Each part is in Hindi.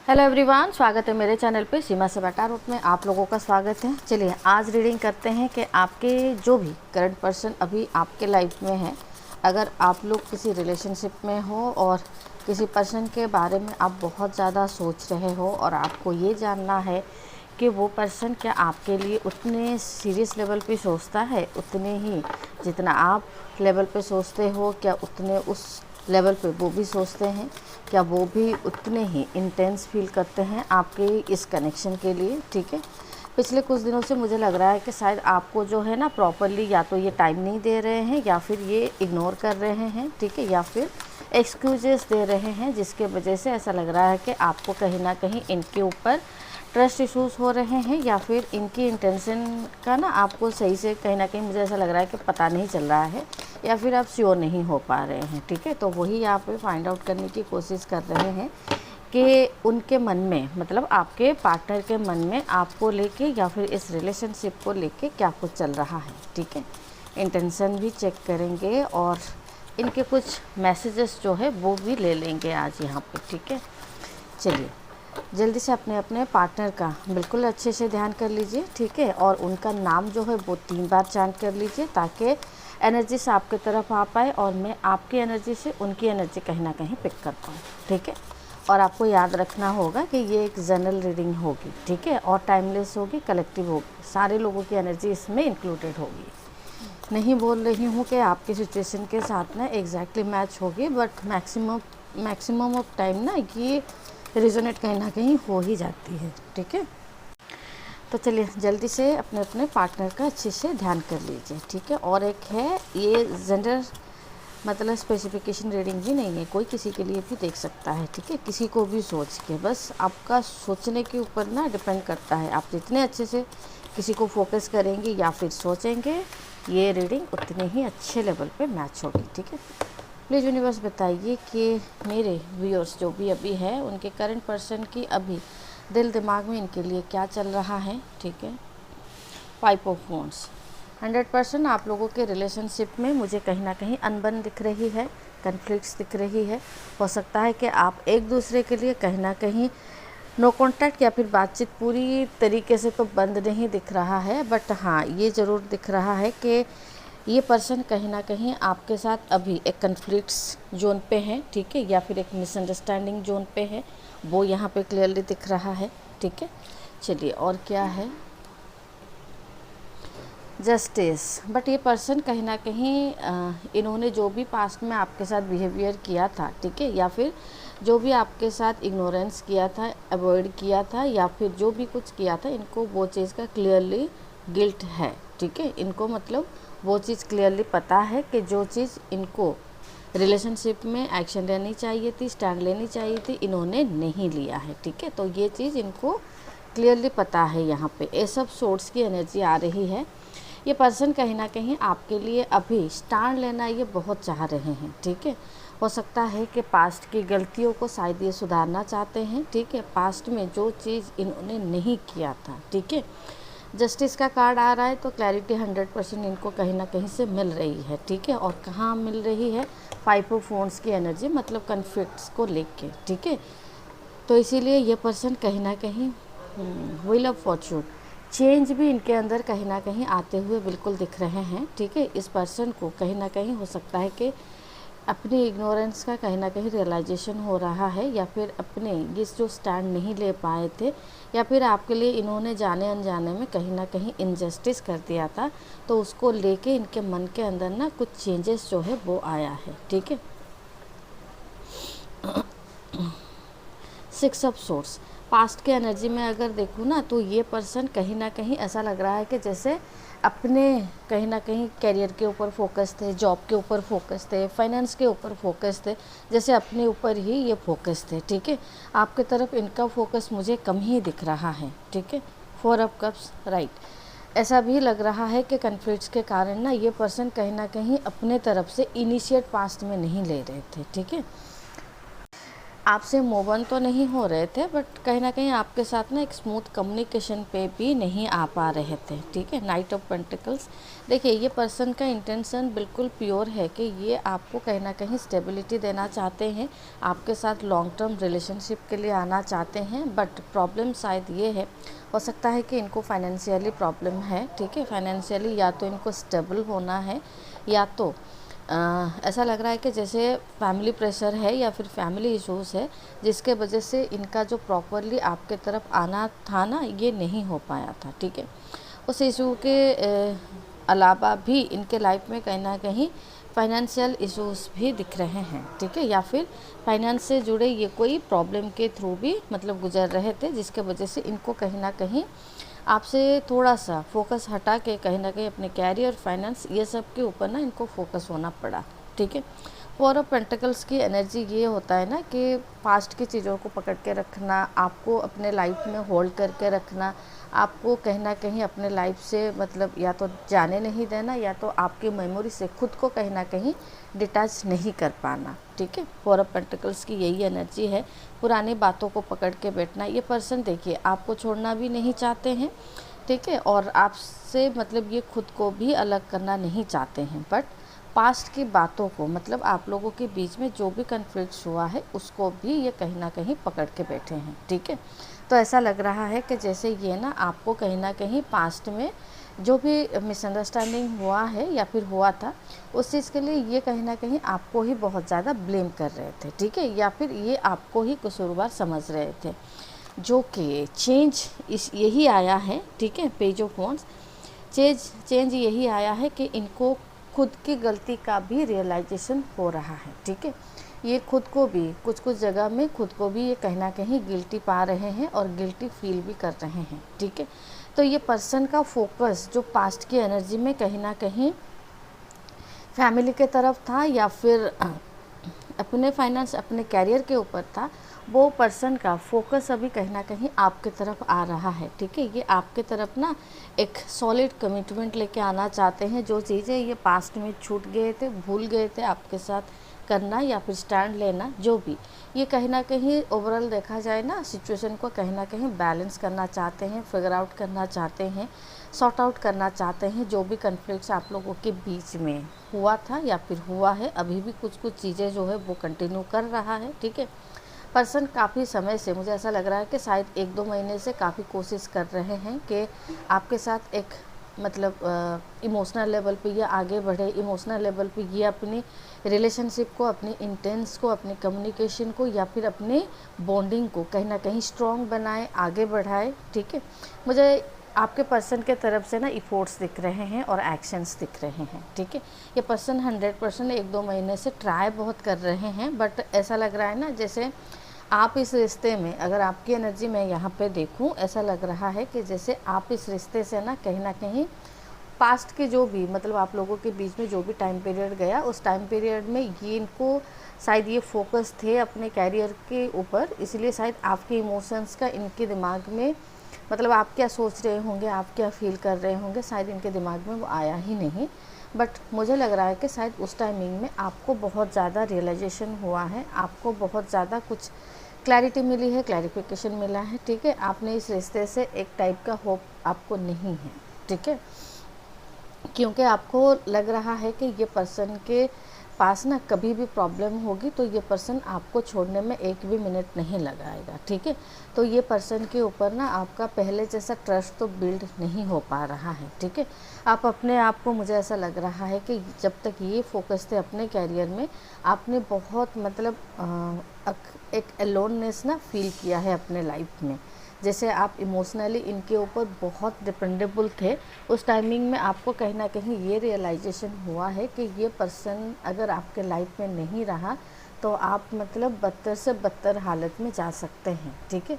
हेलो एवरीवन, स्वागत है मेरे चैनल पे सीमा से बटा रूट में आप लोगों का स्वागत है। चलिए आज रीडिंग करते हैं कि आपके जो भी करंट पर्सन अभी आपके लाइफ में है, अगर आप लोग किसी रिलेशनशिप में हो और किसी पर्सन के बारे में आप बहुत ज़्यादा सोच रहे हो और आपको ये जानना है कि वो पर्सन क्या आपके लिए उतने सीरियस लेवल पे सोचता है, उतने ही जितना आप लेवल पे सोचते हो, क्या उतने उस लेवल पे वो भी सोचते हैं, क्या वो भी उतने ही इंटेंस फील करते हैं आपके इस कनेक्शन के लिए। ठीक है, पिछले कुछ दिनों से मुझे लग रहा है कि शायद आपको जो है ना प्रॉपरली या तो ये टाइम नहीं दे रहे हैं या फिर ये इग्नोर कर रहे हैं, ठीक है, या फिर एक्सक्यूजेस दे रहे हैं, जिसके वजह से ऐसा लग रहा है कि आपको कहीं ना कहीं इनके ऊपर ट्रस्ट इश्यूज़ हो रहे हैं या फिर इनकी इंटेंशन का ना आपको सही से कहीं ना कहीं मुझे ऐसा लग रहा है कि पता नहीं चल रहा है या फिर आप श्योर नहीं हो पा रहे हैं। ठीक है, तो वही यहाँ पे फाइंड आउट करने की कोशिश कर रहे हैं कि उनके मन में, मतलब आपके पार्टनर के मन में आपको लेके या फिर इस रिलेशनशिप को लेके क्या कुछ चल रहा है। ठीक है, इंटेंशन भी चेक करेंगे और इनके कुछ मैसेजेस जो है वो भी ले लेंगे आज यहाँ पे। ठीक है, चलिए जल्दी से अपने अपने पार्टनर का बिल्कुल अच्छे से ध्यान कर लीजिए। ठीक है, और उनका नाम जो है वो 3 बार चैंट कर लीजिए ताकि एनर्जी से आपकी तरफ आ पाए और मैं आपकी एनर्जी से उनकी एनर्जी कहीं ना कहीं पिक कर पाऊँ। ठीक है, और आपको याद रखना होगा कि ये एक जनरल रीडिंग होगी। ठीक है, और टाइमलेस होगी, कलेक्टिव होगी, सारे लोगों की एनर्जी इसमें इंक्लूडेड होगी। नहीं बोल रही हूँ कि आपकी सिचुएशन के साथ ना एग्जैक्टली मैच होगी, बट मैक्सिमम ऑफ टाइम ना ये रिजोनेट कहीं ना कहीं हो ही जाती है। ठीक है, तो चलिए जल्दी से अपने अपने पार्टनर का अच्छे से ध्यान कर लीजिए। ठीक है, और एक है ये जेंडर मतलब स्पेसिफिकेशन रीडिंग भी नहीं है, कोई किसी के लिए भी देख सकता है। ठीक है, किसी को भी सोच के, बस आपका सोचने के ऊपर ना डिपेंड करता है। आप जितने अच्छे से किसी को फोकस करेंगे या फिर सोचेंगे, ये रीडिंग उतने ही अच्छे लेवल पे मैच होगी। ठीक है, प्लीज़ यूनिवर्स बताइए कि मेरे व्यूअर्स जो भी अभी है उनके करंट पर्सन की अभी दिल दिमाग में इनके लिए क्या चल रहा है। ठीक है, 5 ऑफ वॉन्ड्स, 100% आप लोगों के रिलेशनशिप में मुझे कहीं ना कहीं अनबन दिख रही है, कन्फ्लिक्ट्स दिख रही है। हो सकता है कि आप एक दूसरे के लिए कहीं ना कहीं नो कॉन्टैक्ट या फिर बातचीत पूरी तरीके से तो बंद नहीं दिख रहा है, बट हाँ ये ज़रूर दिख रहा है कि ये पर्सन कहीं ना कहीं आपके साथ अभी एक कन्फ्लिक्ट्स जोन पे है। ठीक है, या फिर एक मिसअंडरस्टैंडिंग जोन पे है, वो यहाँ पे क्लियरली दिख रहा है। ठीक है, चलिए और क्या है, जस्टिस। बट ये पर्सन कहीं ना कहीं इन्होंने जो भी पास्ट में आपके साथ बिहेवियर किया था, ठीक है, या फिर जो भी आपके साथ इग्नोरेंस किया था, अवॉइड किया था, या फिर जो भी कुछ किया था, इनको वो चीज़ का क्लियरली गिल्ट है। ठीक है, इनको मतलब वो चीज़ क्लियरली पता है कि जो चीज़ इनको रिलेशनशिप में एक्शन लेनी चाहिए थी, स्टैंड लेनी चाहिए थी, इन्होंने नहीं लिया है। ठीक है, तो ये चीज़ इनको क्लियरली पता है। यहाँ पे ये सब सोर्स की एनर्जी आ रही है। ये पर्सन कहीं ना कहीं आपके लिए अभी स्टैंड लेना ये बहुत चाह रहे हैं। ठीक है, हो सकता है कि पास्ट की गलतियों को शायद ये सुधारना चाहते हैं। ठीक है, पास्ट में जो चीज़ इन्होंने नहीं किया था। ठीक है, जस्टिस का कार्ड आ रहा है तो क्लैरिटी 100% इनको कहीं ना कहीं से मिल रही है। ठीक है, और कहाँ मिल रही है, 5 ऑफ वॉन्ड्स की एनर्जी, मतलब कन्फ्लिक्ट्स को लेके। ठीक है, तो इसीलिए ये पर्सन कहीं ना कहीं व्हील ऑफ फॉर्चून, चेंज भी इनके अंदर कहीं ना कहीं आते हुए बिल्कुल दिख रहे हैं। ठीक है, इस पर्सन को कहीं ना कहीं हो सकता है कि अपनी इग्नोरेंस का कहीं ना कहीं रियलाइजेशन हो रहा है, या फिर अपने ये जो स्टैंड नहीं ले पाए थे, या फिर आपके लिए इन्होंने जाने अनजाने में कहीं ना कहीं इनजस्टिस कर दिया था, तो उसको लेके इनके मन के अंदर ना कुछ चेंजेस जो है वो आया है। ठीक है, 6 ऑफ सोर्स, पास्ट के एनर्जी में अगर देखूँ ना तो ये पर्सन कहीं ना कहीं ऐसा लग रहा है कि जैसे अपने कहीं ना कहीं करियर के ऊपर फोकस थे, जॉब के ऊपर फोकस थे, फाइनेंस के ऊपर फोकस थे, जैसे अपने ऊपर ही ये फोकस थे। ठीक है, आपके तरफ इनका फोकस मुझे कम ही दिख रहा है। ठीक है, 4 ऑफ कप्स, राइट, ऐसा भी लग रहा है कि कन्फ्लिक्ट्स के कारण ना ये पर्सन कहीं ना कहीं अपने तरफ से इनिशिएट पास्ट में नहीं ले रहे थे। ठीक है, आपसे मूव ऑन तो नहीं हो रहे थे, बट कहीं ना कहीं आपके साथ ना एक स्मूथ कम्युनिकेशन पे भी नहीं आ पा रहे थे। ठीक है, नाइट ऑफ पेंटिकल्स, देखिए ये पर्सन का इंटेंशन बिल्कुल प्योर है कि ये आपको कहीं ना कहीं स्टेबिलिटी देना चाहते हैं, आपके साथ लॉन्ग टर्म रिलेशनशिप के लिए आना चाहते हैं। बट प्रॉब्लम शायद ये है, हो सकता है कि इनको फाइनेंशियली प्रॉब्लम है। ठीक है, फाइनेंशियली या तो इनको स्टेबल होना है, या तो ऐसा लग रहा है कि जैसे फैमिली प्रेशर है या फिर फैमिली इश्यूज़ है, जिसके वजह से इनका जो प्रॉपरली आपके तरफ आना था ना, ये नहीं हो पाया था। ठीक है, उस इशू के अलावा भी इनके लाइफ में कहीं ना कहीं फाइनेंशियल इश्यूज़ भी दिख रहे हैं। ठीक है, या फिर फाइनेंस से जुड़े ये कोई प्रॉब्लम के थ्रू भी मतलब गुजर रहे थे, जिसके वजह से इनको कहीं ना कहीं आपसे थोड़ा सा फोकस हटा के कहीं ना कहीं अपने कैरियर, फाइनेंस, ये सब के ऊपर ना इनको फोकस होना पड़ा। ठीक है, फोर ऑफ पेंटिकल्स की एनर्जी ये होता है ना कि पास्ट की चीज़ों को पकड़ के रखना, आपको अपने लाइफ में होल्ड करके रखना, आपको कहीं ना कहीं अपने लाइफ से मतलब या तो जाने नहीं देना, या तो आपकी मेमोरी से खुद को कहीं ना कहीं डिटैच नहीं कर पाना। ठीक है, फोर ऑफ पेंटिकल्स की यही एनर्जी है, पुरानी बातों को पकड़ के बैठना। ये पर्सन देखिए आपको छोड़ना भी नहीं चाहते हैं। ठीक है, और आपसे मतलब ये खुद को भी अलग करना नहीं चाहते हैं, बट पास्ट की बातों को मतलब आप लोगों के बीच में जो भी कन्फ्लिक्ट हुआ है उसको भी ये कहीं ना कहीं पकड़ के बैठे हैं। ठीक है, तो ऐसा लग रहा है कि जैसे ये ना आपको कहीं ना कहीं पास्ट में जो भी मिसअंडरस्टैंडिंग हुआ है या फिर हुआ था, उस चीज़ के लिए ये कहीं ना कहीं आपको ही बहुत ज़्यादा ब्लेम कर रहे थे। ठीक है, या फिर ये आपको ही कसूरवार समझ रहे थे, जो कि चेंज इस यही आया है। ठीक है, पेज ऑफ वॉन्ड्स, चेंज यही आया है कि इनको खुद की गलती का भी रियलाइजेशन हो रहा है। ठीक है, ये खुद को भी कुछ जगह में खुद को भी ये कहीं ना कहीं गिल्टी पा रहे हैं और गिल्टी फील भी कर रहे हैं। ठीक है, तो ये पर्सन का फोकस जो पास्ट की एनर्जी में कहीं ना कहीं फैमिली के तरफ था या फिर अपने फाइनेंस, अपने कैरियर के ऊपर था, वो पर्सन का फोकस अभी कहीं ना कहीं आपके तरफ आ रहा है। ठीक है, ये आपके तरफ ना एक सॉलिड कमिटमेंट लेके आना चाहते हैं। जो चीज़ें ये पास्ट में छूट गए थे, भूल गए थे आपके साथ करना या फिर स्टैंड लेना, जो भी ये कहीं ना कहीं ओवरऑल देखा जाए ना, सिचुएशन को कहीं ना कहीं बैलेंस करना चाहते हैं, फिगर आउट करना चाहते हैं, सॉर्ट आउट करना चाहते हैं। जो भी कन्फ्लिक्ट्स आप लोगों के बीच में हुआ था या फिर हुआ है, अभी भी कुछ चीज़ें जो है वो कंटिन्यू कर रहा है। ठीक है, पर्सन काफ़ी समय से, मुझे ऐसा लग रहा है कि शायद 1-2 महीने से काफ़ी कोशिश कर रहे हैं कि आपके साथ एक मतलब इमोशनल लेवल पे ये आगे बढ़े, इमोशनल लेवल पे ये अपनी रिलेशनशिप को, अपनी इंटेंस को, अपनी कम्युनिकेशन को या फिर अपने बॉन्डिंग को कहीं ना कहीं स्ट्रॉन्ग बनाए, आगे बढ़ाए। ठीक है, मुझे आपके पर्सन के तरफ से ना इफोर्ट्स दिख रहे हैं और एक्शंस दिख रहे हैं। ठीक है, ये पर्सन 100% 1-2 महीने से ट्राई बहुत कर रहे हैं, बट ऐसा लग रहा है ना जैसे आप इस रिश्ते में, अगर आपकी एनर्जी मैं यहाँ पे देखूँ, ऐसा लग रहा है कि जैसे आप इस रिश्ते से ना कहीं पास्ट के जो भी मतलब आप लोगों के बीच में जो भी टाइम पीरियड गया, उस टाइम पीरियड में ये इनको शायद ये फोकस थे अपने कैरियर के ऊपर, इसलिए शायद आपके इमोशंस का इनके दिमाग में मतलब आप क्या सोच रहे होंगे, आप क्या फील कर रहे होंगे, शायद इनके दिमाग में वो आया ही नहीं। बट मुझे लग रहा है कि शायद उस टाइमिंग में आपको बहुत ज़्यादा रियलाइजेशन हुआ है, आपको बहुत ज़्यादा कुछ क्लैरिटी मिली है, क्लैरिफिकेशन मिला है। ठीक है, आपने इस रिश्ते से एक टाइप का होप आपको नहीं है। ठीक है, क्योंकि आपको लग रहा है कि ये पर्सन के पास ना कभी भी प्रॉब्लम होगी तो ये पर्सन आपको छोड़ने में एक भी मिनट नहीं लगाएगा। ठीक है, तो ये पर्सन के ऊपर ना आपका पहले जैसा ट्रस्ट तो बिल्ड नहीं हो पा रहा है। ठीक है, आप अपने आप को, मुझे ऐसा लग रहा है कि जब तक ये फोकस थे अपने कैरियर में, आपने बहुत मतलब एक अलोननेस ना फील किया है अपने लाइफ में। जैसे आप इमोशनली इनके ऊपर बहुत डिपेंडेबल थे, उस टाइमिंग में आपको कहीं ना कहीं ये रियलाइजेशन हुआ है कि ये पर्सन अगर आपके लाइफ में नहीं रहा तो आप मतलब बदतर से बदतर हालत में जा सकते हैं। ठीक है,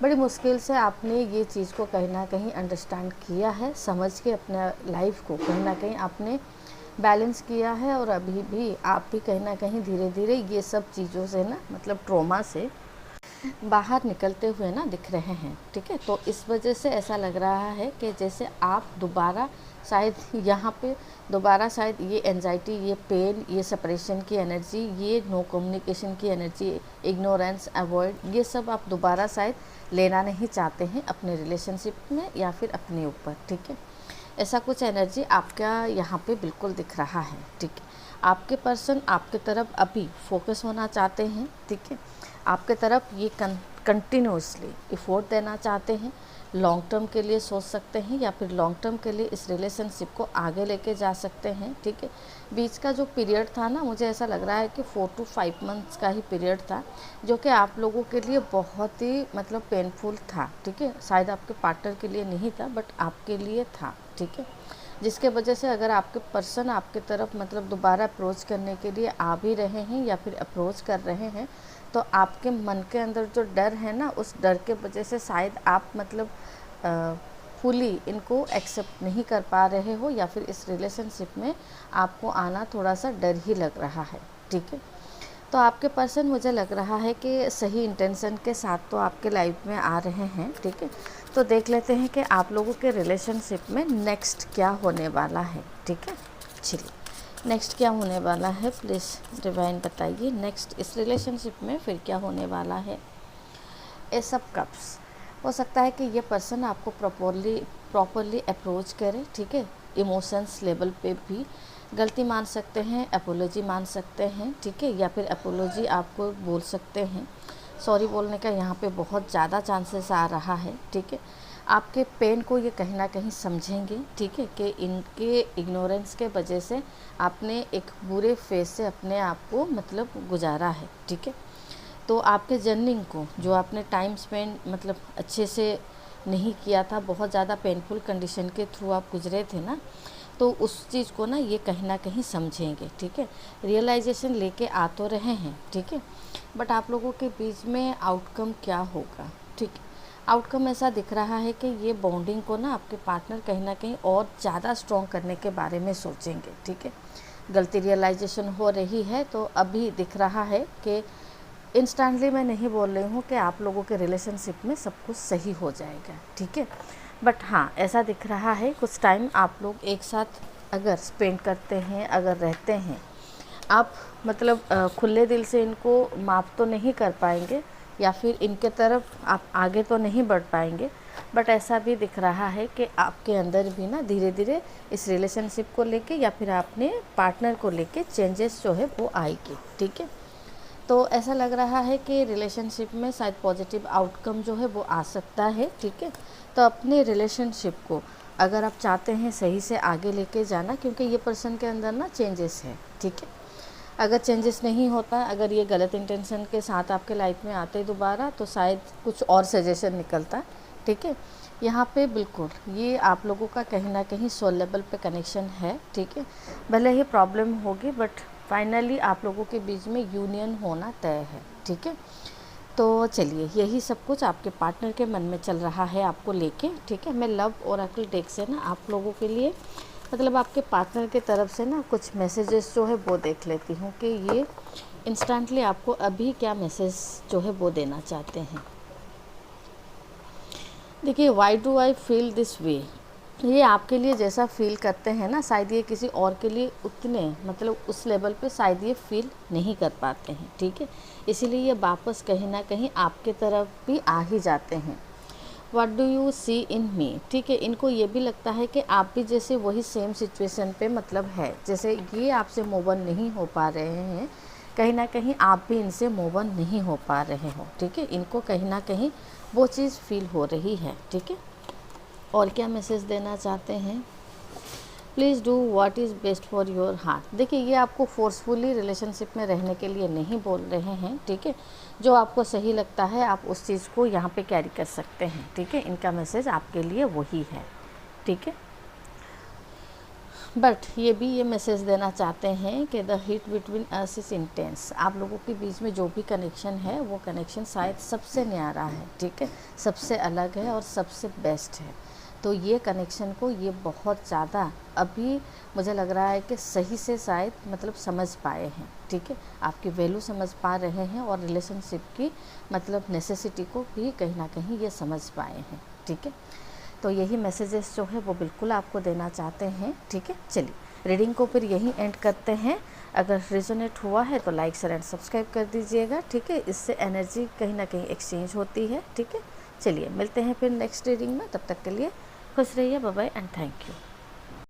बड़ी मुश्किल से आपने ये चीज़ को कहीं ना कहीं अंडरस्टैंड किया है, समझ के अपने लाइफ को कहीं ना कहीं आपने बैलेंस किया है, और अभी भी आप भी कहीं ना कहीं धीरे धीरे ये सब चीज़ों से ना मतलब ट्रॉमा से बाहर निकलते हुए ना दिख रहे हैं, ठीक है। तो इस वजह से ऐसा लग रहा है कि जैसे आप दोबारा शायद यहाँ पे दोबारा शायद ये एंजाइटी, ये पेन, ये सेपरेशन की एनर्जी, ये नो कम्युनिकेशन की एनर्जी, इग्नोरेंस, अवॉइड, ये सब आप दोबारा शायद लेना नहीं चाहते हैं अपने रिलेशनशिप में या फिर अपने ऊपर, ठीक है। ऐसा कुछ एनर्जी आपका यहाँ पे बिल्कुल दिख रहा है, ठीक है। आपके पर्सन आपके तरफ अभी फोकस होना चाहते हैं, ठीक है। आपके तरफ ये कंटिन्यूसली एफर्ट देना चाहते हैं, लॉन्ग टर्म के लिए सोच सकते हैं या फिर लॉन्ग टर्म के लिए इस रिलेशनशिप को आगे लेके जा सकते हैं, ठीक है। बीच का जो पीरियड था ना, मुझे ऐसा लग रहा है कि 4 to 5 मंथ्स का ही पीरियड था, जो कि आप लोगों के लिए बहुत ही मतलब पेनफुल था, ठीक है। शायद आपके पार्टनर के लिए नहीं था बट आपके लिए था, ठीक है। जिसके वजह से अगर आपके पर्सन आपके तरफ मतलब दोबारा अप्रोच करने के लिए आ भी रहे हैं या फिर अप्रोच कर रहे हैं, तो आपके मन के अंदर जो डर है ना, उस डर के वजह से शायद आप मतलब फुली इनको एक्सेप्ट नहीं कर पा रहे हो या फिर इस रिलेशनशिप में आपको आना थोड़ा सा डर ही लग रहा है, ठीक है। तो आपके पर्सन मुझे लग रहा है कि सही इंटेंशन के साथ तो आपके लाइफ में आ रहे हैं, ठीक है। तो देख लेते हैं कि आप लोगों के रिलेशनशिप में नेक्स्ट क्या होने वाला है, ठीक है। चलिए नेक्स्ट क्या होने वाला है, प्लीज़ डिवाइन बताइए नेक्स्ट इस रिलेशनशिप में फिर क्या होने वाला है। एस ऑफ कप्स, हो सकता है कि ये पर्सन आपको प्रॉपरली अप्रोच करे, ठीक है। इमोशंस लेवल पे भी गलती मान सकते हैं, अपोलॉजी मान सकते हैं, ठीक है, या फिर अपोलॉजी आपको बोल सकते हैं। सॉरी बोलने का यहाँ पे बहुत ज़्यादा चांसेस आ रहा है, ठीक है। आपके पेन को ये कहीं ना कहीं समझेंगे, ठीक है, कि इनके इग्नोरेंस के वजह से आपने एक बुरे फेज से अपने आप को मतलब गुजारा है, ठीक है। तो आपके जर्निंग को जो आपने टाइम स्पेंड मतलब अच्छे से नहीं किया था, बहुत ज़्यादा पेनफुल कंडीशन के थ्रू आप गुजरे थे ना, तो उस चीज़ को ना ये कहीं ना कहीं समझेंगे, ठीक है। रियलाइजेशन लेके आ तो रहे हैं, ठीक है, बट आप लोगों के बीच में आउटकम क्या होगा, ठीक है। आउटकम ऐसा दिख रहा है कि ये बॉन्डिंग को ना आपके पार्टनर कहीं ना कहीं और ज़्यादा स्ट्रॉन्ग करने के बारे में सोचेंगे, ठीक है। गलती रियलाइजेशन हो रही है तो अभी दिख रहा है कि इंस्टेंटली मैं नहीं बोल रही हूँ कि आप लोगों के रिलेशनशिप में सब कुछ सही हो जाएगा, ठीक है। बट हाँ, ऐसा दिख रहा है कुछ टाइम आप लोग एक साथ अगर स्पेंड करते हैं, अगर रहते हैं, आप मतलब खुले दिल से इनको माफ़ तो नहीं कर पाएंगे या फिर इनके तरफ आप आगे तो नहीं बढ़ पाएंगे, बट ऐसा भी दिख रहा है कि आपके अंदर भी ना धीरे धीरे इस रिलेशनशिप को लेके या फिर अपने पार्टनर को लेके चेंजेस जो है वो आएगी, ठीक है। तो ऐसा लग रहा है कि रिलेशनशिप में शायद पॉजिटिव आउटकम जो है वो आ सकता है, ठीक है। तो अपने रिलेशनशिप को अगर आप चाहते हैं सही से आगे लेके जाना, क्योंकि ये पर्सन के अंदर ना चेंजेस है, ठीक है। अगर चेंजेस नहीं होता, अगर ये गलत इंटेंशन के साथ आपके लाइफ में आते दोबारा, तो शायद कुछ और सजेशन निकलता, ठीक है। यहाँ पे बिल्कुल ये आप लोगों का कहीं ना कहीं सोल लेवल पे कनेक्शन है, ठीक है। भले ही प्रॉब्लम होगी बट फाइनली आप लोगों के बीच में यूनियन होना तय है, ठीक है। तो चलिए यही सब कुछ आपके पार्टनर के मन में चल रहा है आपको लेके, ठीक है। मैं लव ओरेकल डेक से ना आप लोगों के लिए मतलब आपके पार्टनर की तरफ से ना कुछ मैसेजेस जो है वो देख लेती हूँ कि ये इंस्टेंटली आपको अभी क्या मैसेज जो है वो देना चाहते हैं। देखिए, why do I feel this way, ये आपके लिए जैसा फील करते हैं ना, शायद ये किसी और के लिए उतने मतलब उस लेवल पे शायद ये फील नहीं कर पाते हैं, ठीक है। इसीलिए ये वापस कहीं ना कहीं आपके तरफ भी आ ही जाते हैं। व्हाट डू यू सी इन मी, ठीक है। इनको ये भी लगता है कि आप भी जैसे वही सेम सिचुएशन पे मतलब है, जैसे ये आपसे मूव ऑन नहीं हो पा रहे हैं, कहीं ना कहीं आप भी इनसे मूव ऑन नहीं हो पा रहे हो, ठीक है। इनको कहीं ना कहीं वो चीज़ फील हो रही है, ठीक है। और क्या मैसेज देना चाहते हैं, please do what is best for your heart. देखिए, ये आपको फोर्सफुली रिलेशनशिप में रहने के लिए नहीं बोल रहे हैं, ठीक है। जो आपको सही लगता है आप उस चीज़ को यहाँ पे कैरी कर सकते हैं, ठीक है। इनका मैसेज आपके लिए वही है, ठीक है। बट ये भी ये मैसेज देना चाहते हैं कि the heat between us is intense. आप लोगों के बीच में जो भी कनेक्शन है वो कनेक्शन शायद सबसे न्यारा है, ठीक है, सबसे अलग है और सबसे बेस्ट है। तो ये कनेक्शन को ये बहुत ज़्यादा अभी मुझे लग रहा है कि सही से शायद मतलब समझ पाए हैं, ठीक है, आपकी वैल्यू समझ पा रहे हैं और रिलेशनशिप की मतलब नेसेसिटी को भी कहीं ना कहीं ये समझ पाए हैं, ठीक है। तो यही मैसेजेस जो है वो बिल्कुल आपको देना चाहते हैं, ठीक है। चलिए रीडिंग को फिर यहीं एंड करते हैं। अगर रेजोनेट हुआ है तो लाइक शेयर एंड सब्सक्राइब कर दीजिएगा, ठीक है। इससे एनर्जी कहीं ना कहीं एक्सचेंज होती है, ठीक है। चलिए मिलते हैं फिर नेक्स्ट रीडिंग में, तब तक के लिए खुश रहिए, bye bye and thank you.